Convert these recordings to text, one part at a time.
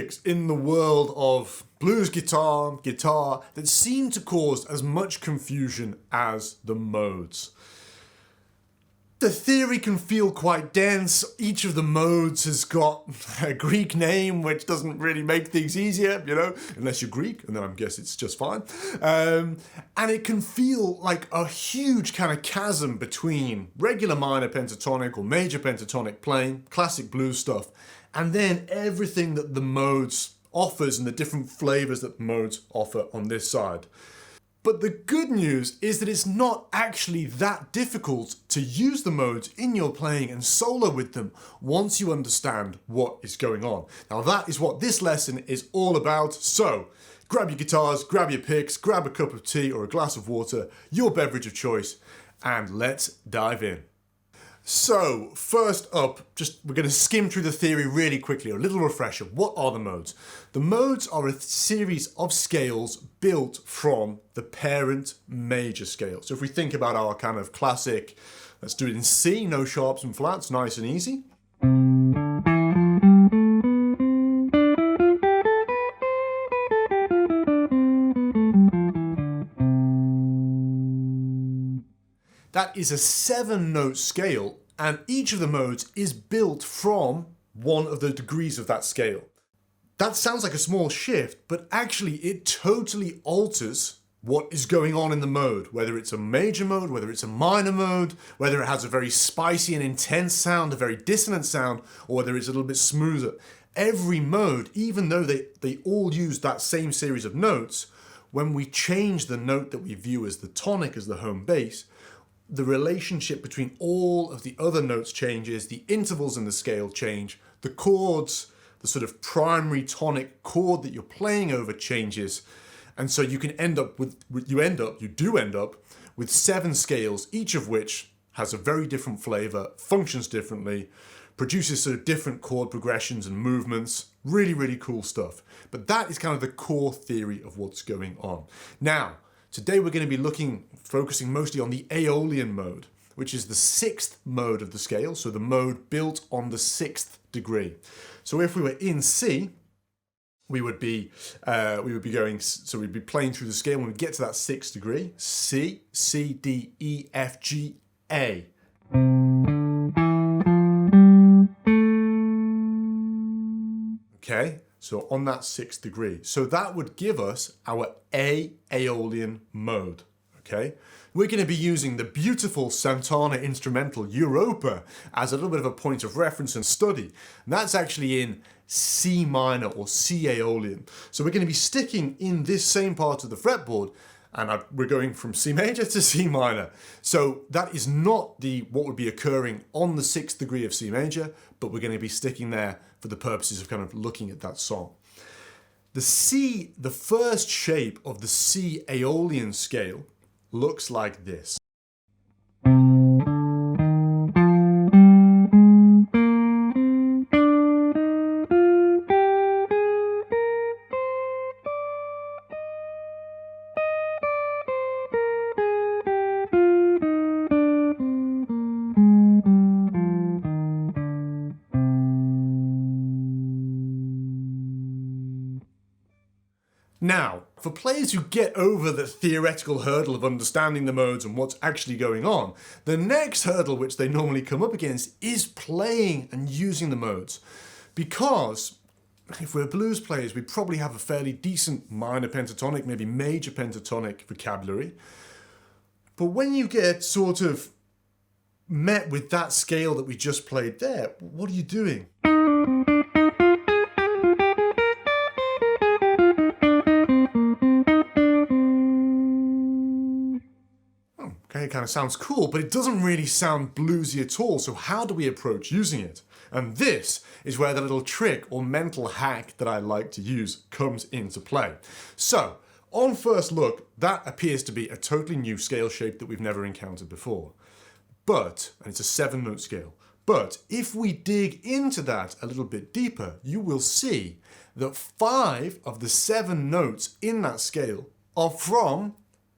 topics in the world of blues guitar that seem to cause as much confusion as the modes. The theory can feel quite dense. Each of the modes has got a Greek name, which doesn't really make things easier, you know, unless you're Greek, and then I guess it's just fine. And it can feel like a huge kind of chasm between regular minor pentatonic or major pentatonic playing, classic blues stuff, and then everything that the modes offers and the different flavors that the modes offer on this side. But the good news is that it's not actually that difficult to use the modes in your playing and solo with them once you understand what is going on. Now that is what this lesson is all about. So grab your guitars, grab your picks, grab a cup of tea or a glass of water, your beverage of choice, and let's dive in. So, first up, we're going to skim through the theory really quickly, a little refresher. What are the modes? The modes are a series of scales built from the parent major scale. So if we think about our kind of classic, let's do it in C, no sharps and flats, nice and easy. That is a 7-note scale, and each of the modes is built from one of the degrees of that scale. That sounds like a small shift, but actually it totally alters what is going on in the mode, whether it's a major mode, whether it's a minor mode, whether it has a very spicy and intense sound, a very dissonant sound, or whether it's a little bit smoother. Every mode, even though they all use that same series of notes, when we change the note that we view as the tonic, as the home bass, the relationship between all of the other notes changes, the intervals in the scale change, the chords, the sort of primary tonic chord that you're playing over changes, and so you can end up with, you do end up with 7 scales, each of which has a very different flavor, functions differently, produces sort of different chord progressions and movements. Really, really cool stuff. But that is kind of the core theory of what's going on. Now, today we're going to be focusing mostly on the Aeolian mode, which is the 6th mode of the scale, so the mode built on the 6th degree. So if we were in C, we'd be playing through the scale when we get to that 6th degree. C, C, D, E, F, G, A. Okay, so on that 6th degree. So that would give us our Aeolian mode, okay? We're going to be using the beautiful Santana instrumental Europa as a little bit of a point of reference and study. And that's actually in C minor or C Aeolian. So we're going to be sticking in this same part of the fretboard, and we're going from C major to C minor. So that is not what would be occurring on the 6th degree of C major, but we're going to be sticking there for the purposes of kind of looking at that song. The first shape of the C Aeolian scale looks like this. Now, for players who get over the theoretical hurdle of understanding the modes and what's actually going on, the next hurdle which they normally come up against is playing and using the modes. Because if we're blues players, we probably have a fairly decent minor pentatonic, maybe major pentatonic vocabulary. But when you get sort of met with that scale that we just played there, what are you doing? It kind of sounds cool, but it doesn't really sound bluesy at all, so how do we approach using it? And this is where the little trick or mental hack that I like to use comes into play. So, on first look, that appears to be a totally new scale shape that we've never encountered before. And it's a 7-note scale. But if we dig into that a little bit deeper, you will see that 5 of the 7 notes in that scale are from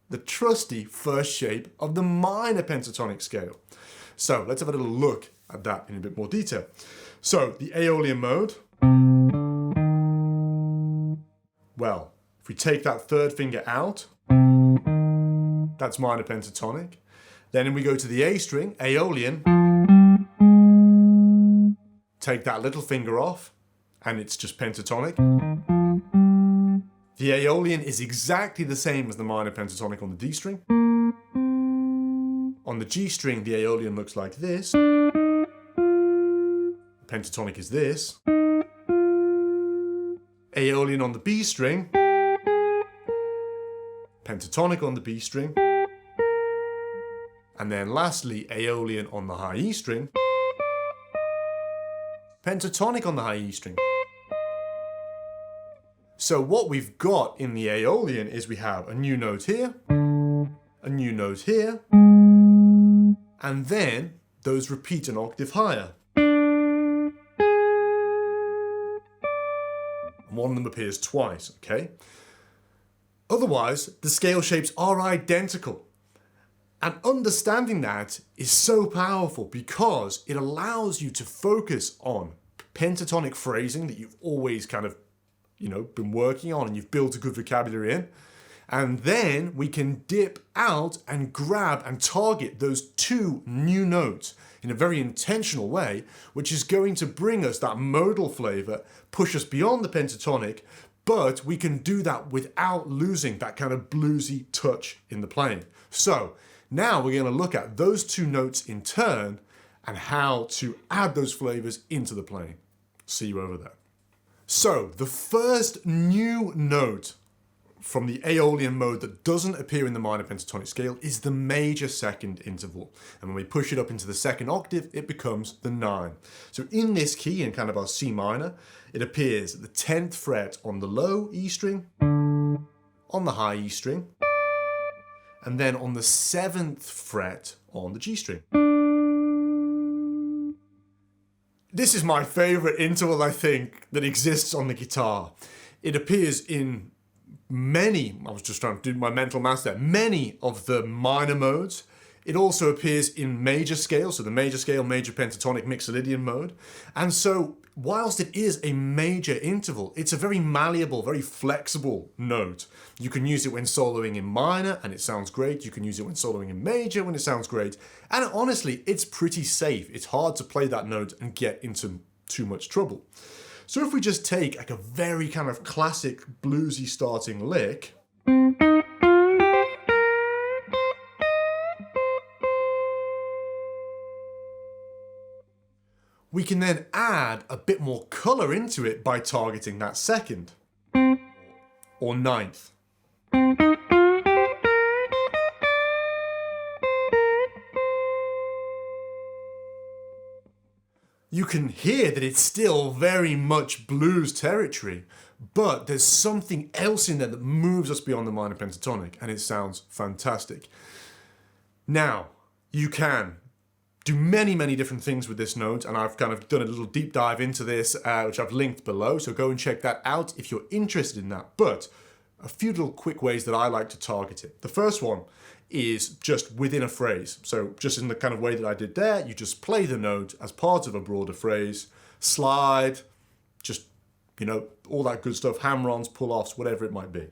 the trusty first shape of the minor pentatonic scale. So let's have a little look at that in a bit more detail. So the Aeolian mode Well, if we take that third finger out, that's minor pentatonic. Then we go to the A string, Aeolian. Take that little finger off, and it's just pentatonic. The Aeolian is exactly the same as the minor pentatonic on the D string. On the G string, the Aeolian looks like this. Pentatonic is this. Aeolian on the B string. Pentatonic on the B string. And then lastly, Aeolian on the high E string. Pentatonic on the high E string. So what we've got in the Aeolian is we have a new note here, a new note here, and then those repeat an octave higher. And one of them appears twice, okay? Otherwise, the scale shapes are identical. And understanding that is so powerful because it allows you to focus on pentatonic phrasing that you've always kind of, been working on and you've built a good vocabulary in. And then we can dip out and grab and target those two new notes in a very intentional way, which is going to bring us that modal flavour, push us beyond the pentatonic, but we can do that without losing that kind of bluesy touch in the playing. So now we're going to look at those two notes in turn and how to add those flavours into the playing. See you over there. So the first new note from the Aeolian mode that doesn't appear in the minor pentatonic scale is the major second interval. And when we push it up into the second octave, it becomes the 9. So in this key, in kind of our C minor, it appears at the 10th fret on the low E string, on the high E string, and then on the 7th fret on the G string. This is my favourite interval, I think, that exists on the guitar. It appears in many, I was just trying to do my mental math there, many of the minor modes. It also appears in major scale, so the major scale, major pentatonic Mixolydian mode. And so, whilst it is a major interval, it's a very malleable, very flexible note. You can use it when soloing in minor, and it sounds great. You can use it when soloing in major, when it sounds great. And honestly, it's pretty safe. It's hard to play that note and get into too much trouble. So if we just take like a very kind of classic bluesy starting lick, we can then add a bit more colour into it by targeting that second or 9th. You can hear that it's still very much blues territory, but there's something else in there that moves us beyond the minor pentatonic, and it sounds fantastic. Now, you can do many, many different things with this note, and I've kind of done a little deep dive into this, which I've linked below, so go and check that out if you're interested in that. But a few little quick ways that I like to target it. The first one is just within a phrase. So just in the kind of way that I did there, you just play the note as part of a broader phrase, slide, just, all that good stuff, hammer-ons, pull-offs, whatever it might be.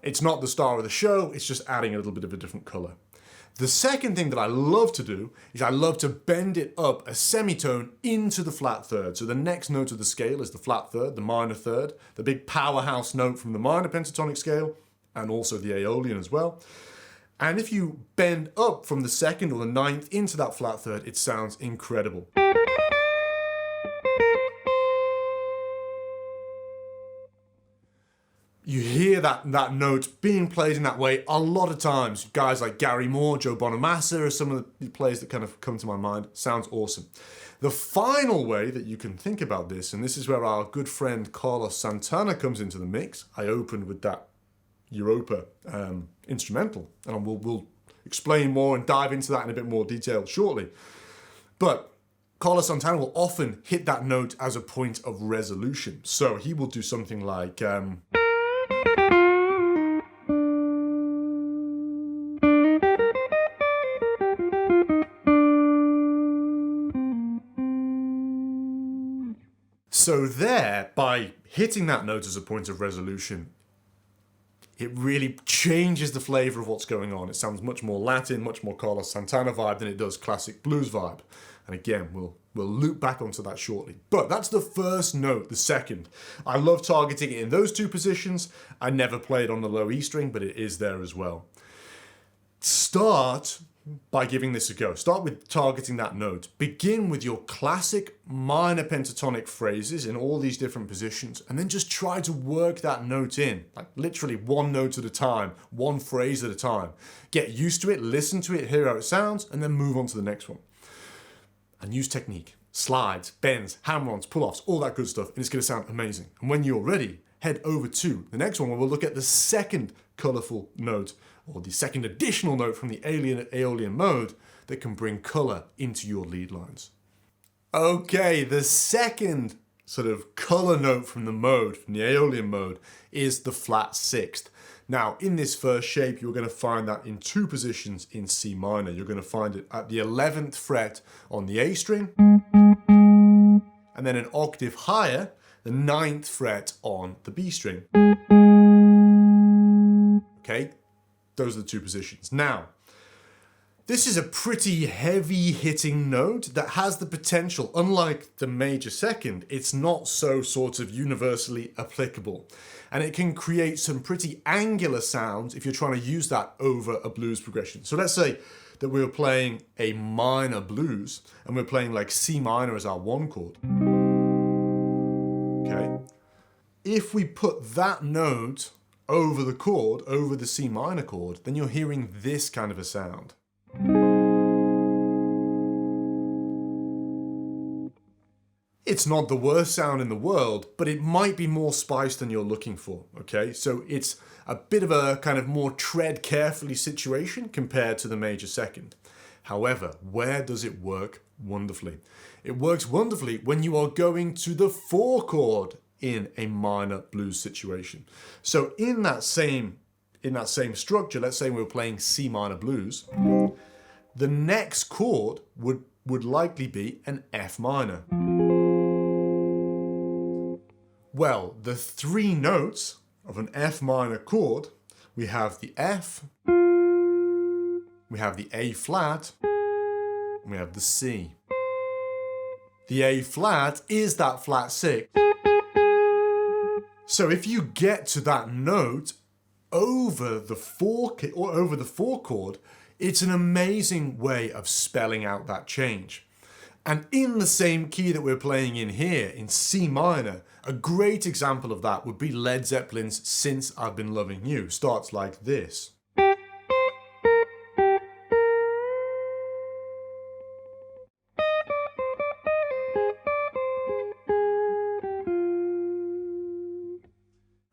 It's not the star of the show, it's just adding a little bit of a different colour. The second thing that I love to do is I love to bend it up a semitone into the flat third. So the next note of the scale is the flat third, the minor third, the big powerhouse note from the minor pentatonic scale, and also the Aeolian as well. And if you bend up from the second or the 9th into that flat third, it sounds incredible. You hear that note being played in that way a lot of times. Guys like Gary Moore, Joe Bonamassa are some of the players that kind of come to my mind. Sounds awesome. The final way that you can think about this, and this is where our good friend Carlos Santana comes into the mix. I opened with that Europa instrumental, and we'll explain more and dive into that in a bit more detail shortly. But Carlos Santana will often hit that note as a point of resolution. So he will do something like... So there, by hitting that note as a point of resolution, it really changes the flavour of what's going on. It sounds much more Latin, much more Carlos Santana vibe than it does classic blues vibe. And again, we'll loop back onto that shortly. But that's the first note, the second. I love targeting it in those two positions. I never play it on the low E string, but it is there as well. Start by giving this a go. Start with targeting that note. Begin with your classic minor pentatonic phrases in all these different positions, and then just try to work that note in, like literally one note at a time, one phrase at a time. Get used to it, listen to it, hear how it sounds, and then move on to the next one. And use technique, slides, bends, hammer-ons, pull-offs, all that good stuff, and it's going to sound amazing. And when you're ready, head over to the next one where we'll look at the second colourful note, or the second additional note from the Aeolian Mode that can bring colour into your lead lines. Okay, the second sort of colour note from the mode, from the Aeolian Mode, is the flat sixth. Now, in this first shape, you're going to find that in two positions in C minor. You're going to find it at the 11th fret on the A string, and then an octave higher, the 9th fret on the B string. Okay, those are the two positions. Now, this is a pretty heavy hitting note that has the potential, unlike the major second, it's not so sort of universally applicable. And it can create some pretty angular sounds if you're trying to use that over a blues progression. So let's say that we were playing a minor blues and we're playing like C minor as our one chord. Okay. If we put that note over the chord, over the C minor chord, then you're hearing this kind of a sound. It's not the worst sound in the world, but it might be more spice than you're looking for, okay? So it's a bit of a kind of more tread carefully situation compared to the major second. However, where does it work wonderfully? It works wonderfully when you are going to the 4 chord in a minor blues situation. So in that same structure, let's say we were playing C minor blues, the next chord would likely be an F minor. Well, the 3 notes of an F minor chord, we have the F, we have the A flat, and we have the C. The A flat is that flat 6. So if you get to that note over the 4 chord, it's an amazing way of spelling out that change. And in the same key that we're playing in here, in C minor, a great example of that would be Led Zeppelin's Since I've Been Loving You. Starts like this.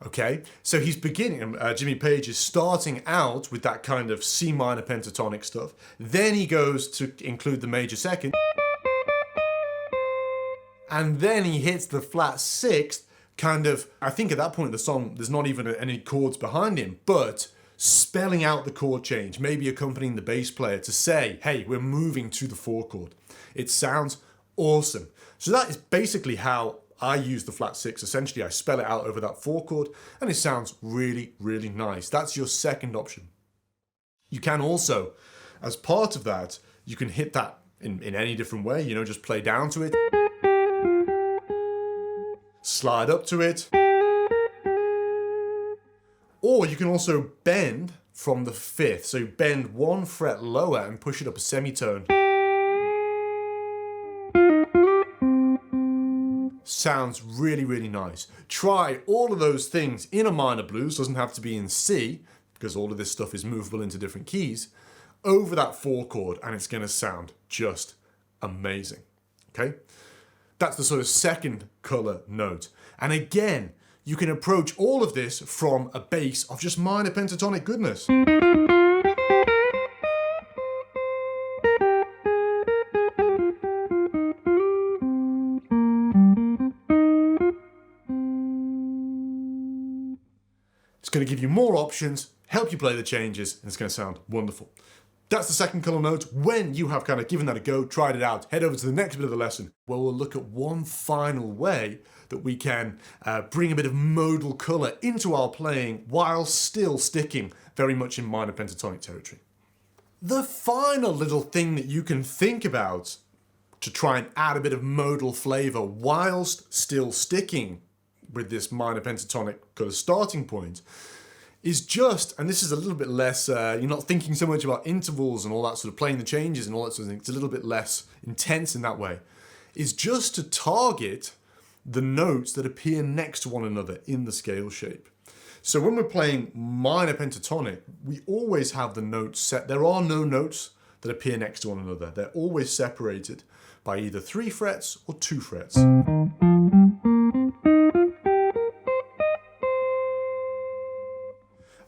Okay, so he's beginning, Jimmy Page is starting out with that kind of C minor pentatonic stuff. Then he goes to include the major second. And then he hits the flat sixth, kind of, I think at that point in the song, there's not even any chords behind him, but spelling out the chord change, maybe accompanying the bass player to say, hey, we're moving to the 4 chord. It sounds awesome. So that is basically how I use the flat 6. Essentially, I spell it out over that 4 chord, and it sounds really, really nice. That's your second option. You can also, as part of that, you can hit that in any different way, you know, just play down to it, slide up to it, or you can also bend from the 5th. So bend 1 fret lower and push it up a semitone. Sounds really, really nice. Try all of those things in a minor blues, doesn't have to be in C, because all of this stuff is movable into different keys, over that 4 chord, and it's going to sound just amazing. Okay? That's the sort of second colour note. And again, you can approach all of this from a base of just minor pentatonic goodness. It's going to give you more options, help you play the changes, and it's going to sound wonderful. That's the second colour note. When you have kind of given that a go, tried it out, head over to the next bit of the lesson where we'll look at one final way that we can bring a bit of modal colour into our playing while still sticking very much in minor pentatonic territory. The final little thing that you can think about to try and add a bit of modal flavour whilst still sticking with this minor pentatonic kind of starting point is just, and this is a little bit less, you're not thinking so much about intervals and all that sort of playing the changes and all that sort of thing, it's a little bit less intense in that way, is just to target the notes that appear next to one another in the scale shape. So when we're playing minor pentatonic, we always have the notes set. There are no notes that appear next to one another. They're always separated by either 3 frets or 2 frets.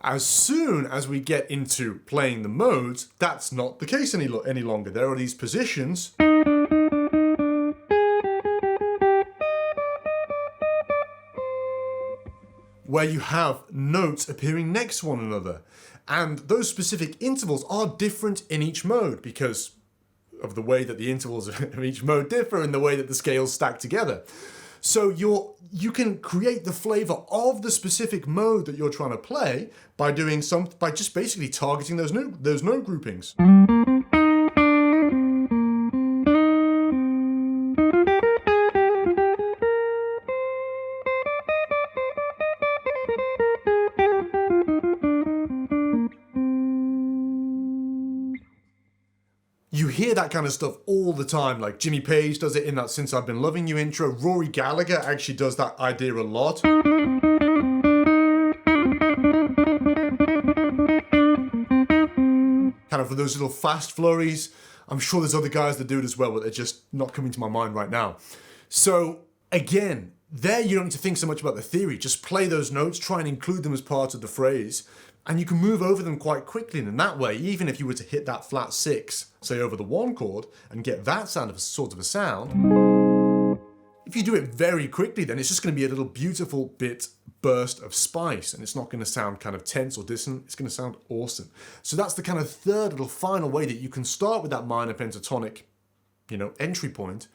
As soon as we get into playing the modes, that's not the case any longer. There are these positions where you have notes appearing next to one another. And those specific intervals are different in each mode because of the way that the intervals of each mode differ and the way that the scales stack together. So you can create the flavour of the specific mode that you're trying to play by just basically targeting those note groupings. You hear that kind of stuff all the time, like Jimmy Page does it in that Since I've Been Loving You intro. Rory Gallagher actually does that idea a lot. Kind of for those little fast flurries. I'm sure there's other guys that do it as well, but they're just not coming to my mind right now. So again, there you don't need to think so much about the theory. Just play those notes, try and include them as part of the phrase, and you can move over them quite quickly. And in that way, even if you were to hit that flat 6, say over the 1 chord, and get that sort of a sound, if you do it very quickly, then it's just going to be a little beautiful burst of spice, and it's not going to sound kind of tense or dissonant. It's going to sound awesome. So that's the kind of third little final way that you can start with that minor pentatonic, entry point,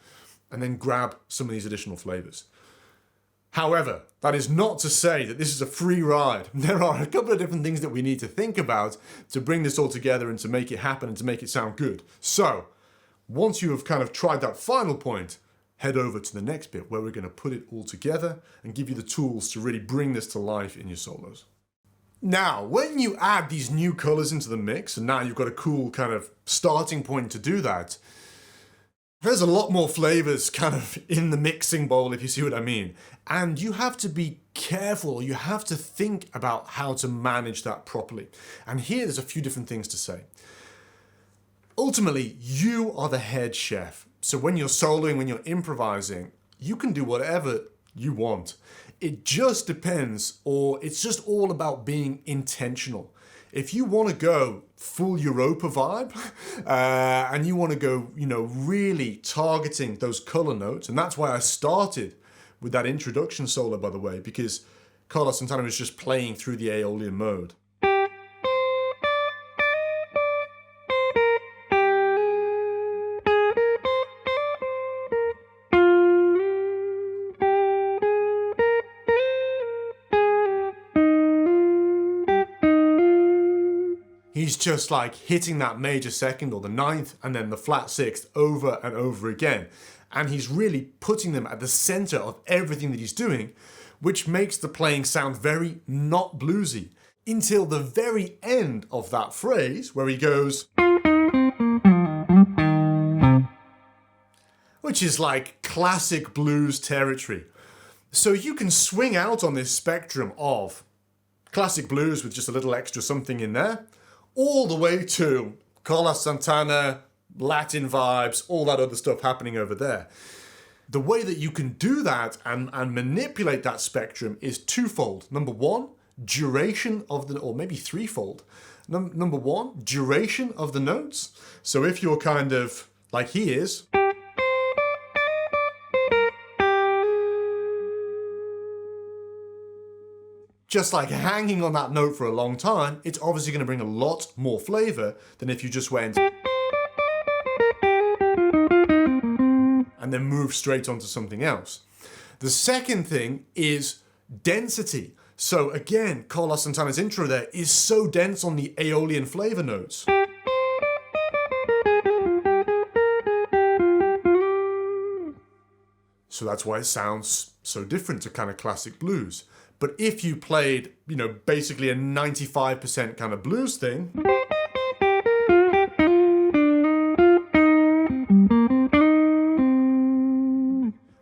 and then grab some of these additional flavors. However, that is not to say that this is a free ride. There are a couple of different things that we need to think about to bring this all together and to make it happen and to make it sound good. So, once you have kind of tried that final point, head over to the next bit where we're going to put it all together and give you the tools to really bring this to life in your solos. Now, when you add these new colors into the mix, and now you've got a cool kind of starting point to do that, there's a lot more flavors kind of in the mixing bowl, if you see what I mean. And you have to be careful, you have to think about how to manage that properly. And here there's a few different things to say. Ultimately, you are the head chef. So when you're soloing, when you're improvising, you can do whatever you want. It just depends, or it's just all about being intentional. If you want to go full Europa vibe, and you want to go, really targeting those color notes, and that's why I started with that introduction solo, by the way, because Carlos Santana was just playing through the Aeolian Mode. He's just like hitting that major second or the 9th and then the flat 6th over and over again. And he's really putting them at the center of everything that he's doing, which makes the playing sound very not bluesy until the very end of that phrase where he goes, which is like classic blues territory. So you can swing out on this spectrum of classic blues with just a little extra something in there, all the way to Carlos Santana, Latin vibes, all that other stuff happening over there. The way that you can do that and manipulate that spectrum is twofold. Number one, duration of the, or maybe threefold. Number one, duration of the notes. So if you're kind of like he is, just like hanging on that note for a long time, it's obviously going to bring a lot more flavour than if you just went and then moved straight onto something else. The second thing is density. So again, Carlos Santana's intro there is so dense on the Aeolian flavour notes. So that's why it sounds so different to kind of classic blues. But if you played, basically a 95% kind of blues thing,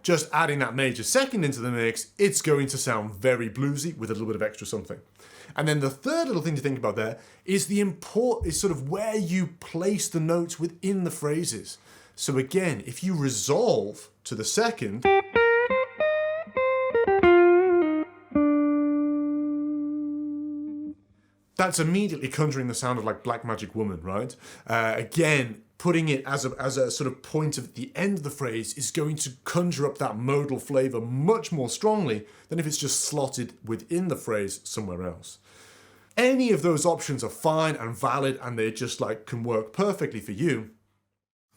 just adding that major second into the mix, it's going to sound very bluesy with a little bit of extra something. And then the third little thing to think about there is is sort of where you place the notes within the phrases. So again, if you resolve to the second, that's immediately conjuring the sound of like Black Magic Woman, right? Again, putting it as a sort of point at the end of the phrase is going to conjure up that modal flavour much more strongly than if it's just slotted within the phrase somewhere else. Any of those options are fine and valid, and they just can work perfectly for you.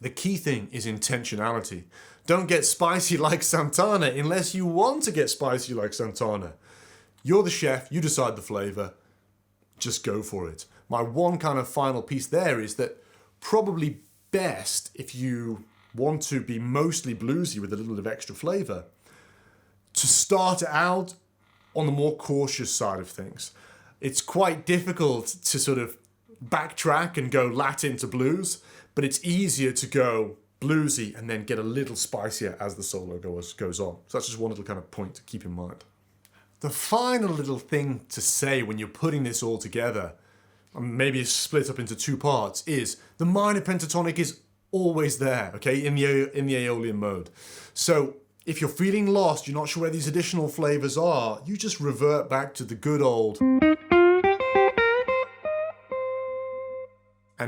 The key thing is intentionality. Don't get spicy like Santana unless you want to get spicy like Santana. You're the chef, you decide the flavour. Just go for it. My one kind of final piece there is that probably best, if you want to be mostly bluesy with a little bit of extra flavour, to start out on the more cautious side of things. It's quite difficult to sort of backtrack and go Latin to blues, but it's easier to go bluesy and then get a little spicier as the solo goes on. So that's just one little kind of point to keep in mind. The final little thing to say when you're putting this all together, maybe it's split up into two parts, is the minor pentatonic is always there, okay, in the Aeolian mode. So if you're feeling lost, you're not sure where these additional flavours are, you just revert back to the good old, and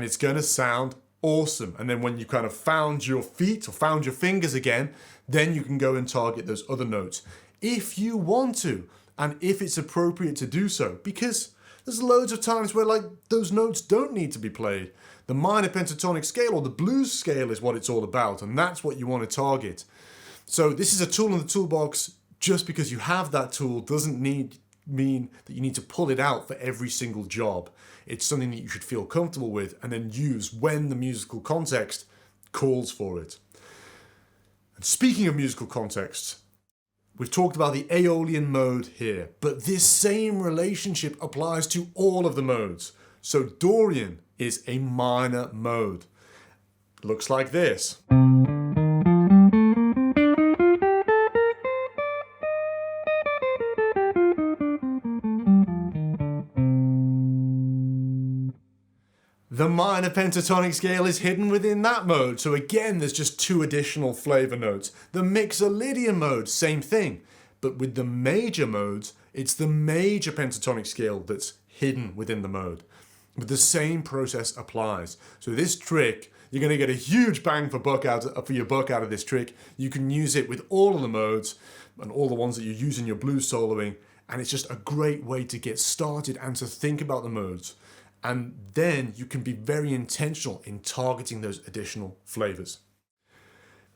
it's going to sound awesome. And then when you kind of found your feet or found your fingers again, then you can go and target those other notes if you want to, and if it's appropriate to do so, because there's loads of times where those notes don't need to be played. The minor pentatonic scale or the blues scale is what it's all about, and that's what you want to target. So this is a tool in the toolbox. Just because you have that tool doesn't mean that you need to pull it out for every single job. It's something that you should feel comfortable with and then use when the musical context calls for it. And speaking of musical contexts, we've talked about the Aeolian mode here, but this same relationship applies to all of the modes. So Dorian is a minor mode. Looks like this. The minor pentatonic scale is hidden within that mode, so again there's just two additional flavour notes. The Mixolydian mode, same thing, but with the major modes, it's the major pentatonic scale that's hidden within the mode. But the same process applies. So this trick, you're going to get a huge bang for your buck out of this trick. You can use it with all of the modes and all the ones that you use in your blues soloing, and it's just a great way to get started and to think about the modes. And then you can be very intentional in targeting those additional flavours.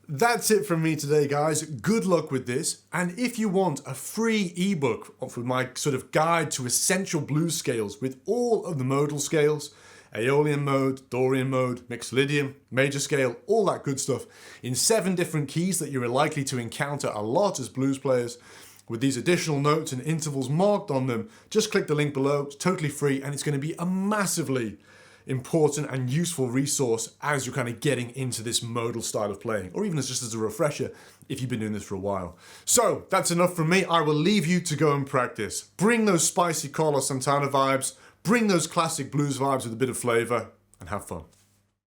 That's it from me today, guys. Good luck with this. And if you want a free ebook with my sort of guide to essential blues scales with all of the modal scales, Aeolian mode, Dorian mode, Mixolydian, major scale, all that good stuff, in 7 different keys that you're likely to encounter a lot as blues players, with these additional notes and intervals marked on them, just click the link below. It's totally free, and it's going to be a massively important and useful resource as you're kind of getting into this modal style of playing, or even just as a refresher if you've been doing this for a while. So that's enough from me. I will leave you to go and practice. Bring those spicy Carlos Santana vibes, bring those classic blues vibes with a bit of flavour, and have fun.